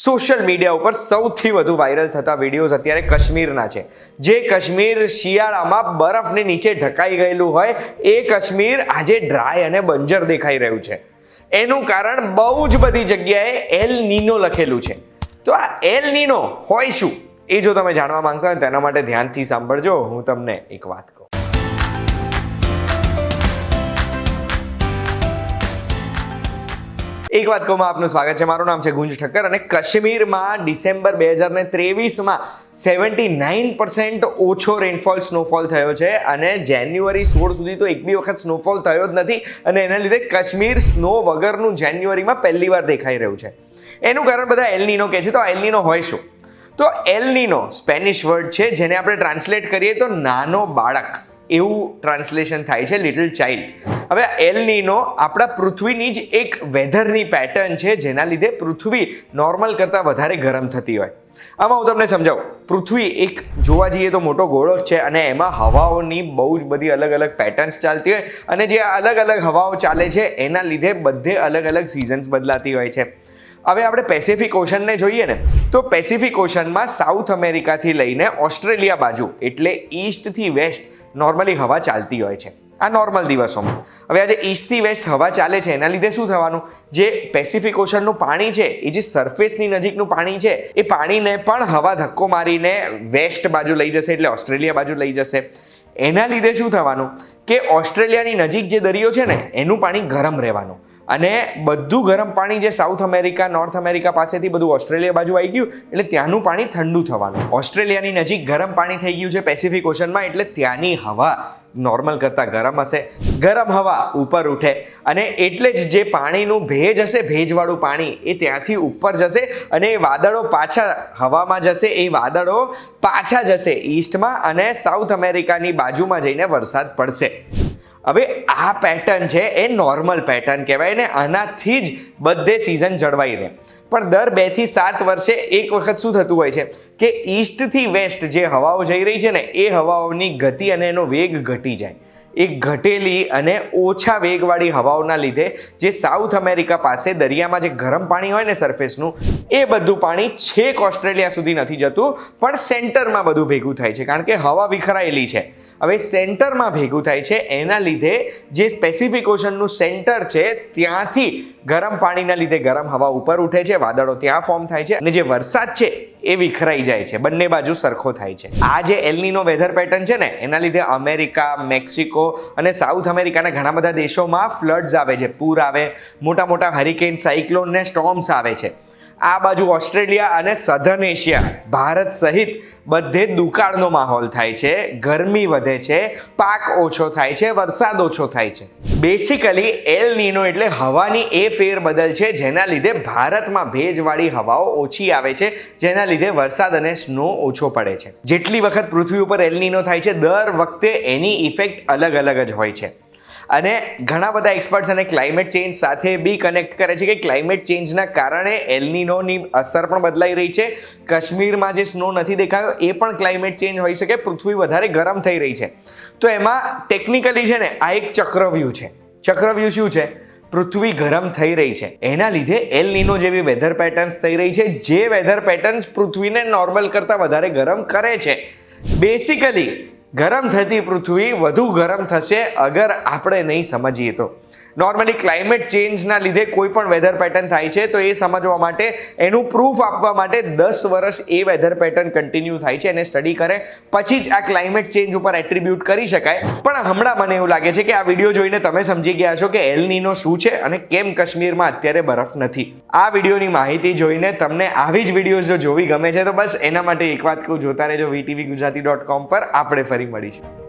Social media ઉપર સૌથી વધુ વાયરલ થતા વિડીયોઝ અત્યારે કાશ્મીરના છે. જે કાશ્મીર શિયાળામાં બરફની નીચે ઢકાઈ ગયેલું હોય એ કાશ્મીર આજે ડ્રાય અને બંજર દેખાઈ રહ્યું છે. એનું કારણ બહુ જ બધી જગ્યાએ એલ નીનો લખેલું છે. તો આ એલ નીનો હોય શું એ જો તમે જાણવા માંગતા હોય તેના માટે ધ્યાનથી સાંભળજો. હું તમને એક વાત કહું. એક વાત કહું, આપનું સ્વાગત છે. મારું નામ છે ગુંજ ઠક્કર અને કાશ્મીરમાં ડિસેમ્બર 2023માં 79% ઓછો રેનફોલ સ્નોફોલ થયો છે અને જાન્યુઆરી 16 સુધી તો એક બી વખત સ્નોફોલ થયો જ નથી અને એના લીધે કાશ્મીર સ્નો વગરનું જાન્યુઆરીમાં પહેલી વાર દેખાઈ રહ્યું છે. એનું કારણ બધા એલ નીનો કહે છે. તો એલ નીનો હોય શું? તો એલ નીનો સ્પેનિશ વર્ડ છે જેને આપણે ટ્રાન્સલેટ કરીએ તો નાનો બાળક એવું ટ્રાન્સલેશન થાય છે, લિટલ ચાઇલ્ડ. હવે એલ નીનો આપણા પૃથ્વીની જ એક વેધરની પેટર્ન છે જેના લીધે પૃથ્વી નોર્મલ કરતાં વધારે ગરમ થતી હોય. આમાં હું તમને સમજાવું. પૃથ્વી એક જોવા જઈએ તો મોટો ગોળો જ છે અને એમાં હવાઓની બહુ જ બધી અલગ અલગ પેટર્ન્સ ચાલતી હોય અને જે અલગ અલગ હવાઓ ચાલે છે એના લીધે બધે અલગ અલગ સિઝન્સ બદલાતી હોય છે. હવે આપણે પેસિફિક ઓશનને જોઈએ ને તો પેસિફિક ઓશનમાં સાઉથ અમેરિકાથી લઈને ઓસ્ટ્રેલિયા બાજુ એટલે ઈસ્ટથી વેસ્ટ નોર્મલી હવા ચાલતી હોય છે આ નોર્મલ દિવસોમાં. હવે આજે ઈસ્ટથી વેસ્ટ હવા ચાલે છે એના લીધે શું થવાનું, જે પેસિફિક ઓશનનું પાણી છે એ જે સરફેસની નજીકનું પાણી છે એ પાણીને પણ હવા ધક્કો મારીને વેસ્ટ બાજુ લઈ જશે એટલે ઓસ્ટ્રેલિયા બાજુ લઈ જશે. એના લીધે શું થવાનું કે ઓસ્ટ્રેલિયાની નજીક જે દરિયો છે ને એનું પાણી ગરમ રહેવાનું અને બધું ગરમ પાણી જે સાઉથ અમેરિકા નોર્થ અમેરિકા પાસેથી બધું ઓસ્ટ્રેલિયા બાજુ આવી ગયું એટલે ત્યાંનું પાણી ઠંડુ થવાનું. ઓસ્ટ્રેલિયાની નજીક ગરમ પાણી થઈ ગયું છે પેસિફિક ઓશનમાં એટલે ત્યાંની હવા નોર્મલ કરતાં ગરમ હશે. ગરમ હવા ઉપર ઉઠે અને એટલે જ જે પાણીનું ભેજ હશે, ભેજવાળું પાણી એ ત્યાંથી ઉપર જશે અને એ વાદળો પાછા હવામાં જશે. એ વાદળો પાછા જશે ઈસ્ટમાં અને સાઉથ અમેરિકાની બાજુમાં જઈને વરસાદ પડશે. હવે આ પેટર્ન છે એ નોર્મલ પેટર્ન કહેવાય ને આનાથી જ બધે સિઝન જળવાઈ રહે. પણ દર 2 થી 7 વર્ષે એક વખત શું થતું હોય છે કે ઈસ્ટથી વેસ્ટ જે હવાઓ જઈ રહી છે ને એ હવાઓની ગતિ અને એનો વેગ ઘટી જાય. એ ઘટેલી અને ઓછા વેગવાળી હવાઓના લીધે જે સાઉથ અમેરિકા પાસે દરિયામાં જે ગરમ પાણી હોય ને સરફેસનું એ બધું પાણી છેક ઓસ્ટ્રેલિયા સુધી નથી જતું પણ સેન્ટરમાં બધું ભેગું થાય છે કારણ કે હવા વિખરાયેલી છે. હવે સેન્ટરમાં ભેગું થાય છે એના લીધે જે પેસિફિક ઓશનનું સેન્ટર છે ત્યાંથી ગરમ પાણીના લીધે ગરમ હવા ઉપર ઉઠે છે, વાદળો ત્યાં ફોર્મ થાય છે અને જે વરસાદ છે એ વિખરાઈ જાય છે, બંને બાજુ સરખો થાય છે. આ જે એલ નીનો વેધર પેટર્ન છે ને એના લીધે અમેરિકા, મેક્સિકો અને સાઉથ અમેરિકાના ઘણા બધા દેશોમાં ફ્લડ્સ આવે છે, પૂર આવે, મોટા મોટા હરિકેન, સાયક્લોન ને સ્ટોર્મ્સ આવે છે. આ બાજુ ઓસ્ટ્રેલિયા અને સધર્ન એશિયા, ભારત સહિત બધે દુકાળનો માહોલ થાય છે, ગરમી વધે છે, પાક ઓછો થાય છે, વરસાદ ઓછો થાય છે. બેસિકલી એલ નીનો એટલે હવાની એ ફેરબદલ છે જેના લીધે ભારતમાં ભેજવાળી હવાઓ ઓછી આવે છે જેના લીધે વરસાદ અને સ્નો ઓછો પડે છે. જેટલી વખત પૃથ્વી ઉપર એલ નીનો થાય છે દર વખતે એની ઇફેક્ટ અલગ અલગ જ હોય છે અને ઘણા બધા એક્સપર્ટ્સ અને ક્લાઇમેટ ચેન્જ સાથે બી કનેક્ટ કરે છે કે ક્લાઇમેટ ચેન્જના કારણે એલ નીનોની અસર પણ બદલાઈ રહી છે. કાશ્મીરમાં જે સ્નો નથી દેખાયો એ પણ ક્લાઇમેટ ચેન્જ હોઈ શકે, પૃથ્વી વધારે ગરમ થઈ રહી છે. તો એમાં ટેકનિકલી છે ને આ એક ચક્રવ્યૂહ છે. ચક્રવ્યૂહ શું છે? પૃથ્વી ગરમ થઈ રહી છે એના લીધે એલ નીનો જેવી વેધર પેટર્ન્સ થઈ રહી છે જે વેધર પેટર્ન્સ પૃથ્વીને નોર્મલ કરતાં વધારે ગરમ કરે છે. બેસિકલી ગરમ થતી પૃથ્વી વધુ ગરમ થશે અગર આપણે નહીં સમજીએ તો. નોર્મલી ક્લાઇમેટ ચેન્જના લીધે કોઈ પણ વેધર પેટર્ન થાય છે તો એ સમજવા માટે એનું પ્રૂફ આપવા માટે 10 વર્ષ એ વેધર પેટર્ન કન્ટિન્યુ થાય છે અને સ્ટડી કરે પછી જ આ ક્લાઇમેટ ચેન્જ ઉપર એટ્રીબ્યુટ કરી શકાય. પણ હમણાં મને એવું લાગે છે કે આ વિડીયો જોઈને તમે સમજી ગયા છો કે એલ નીનો શું છે અને કેમ કાશ્મીરમાં અત્યારે બરફ નથી. આ વિડીયોની માહિતી જોઈને તમને આવી જ વિડીયોઝ જો જોવી ગમે છે તો બસ એના માટે એક વાત કહું, જોતા રહેજો VTVGujarati.com પર. આપણે ફરી મળીશું.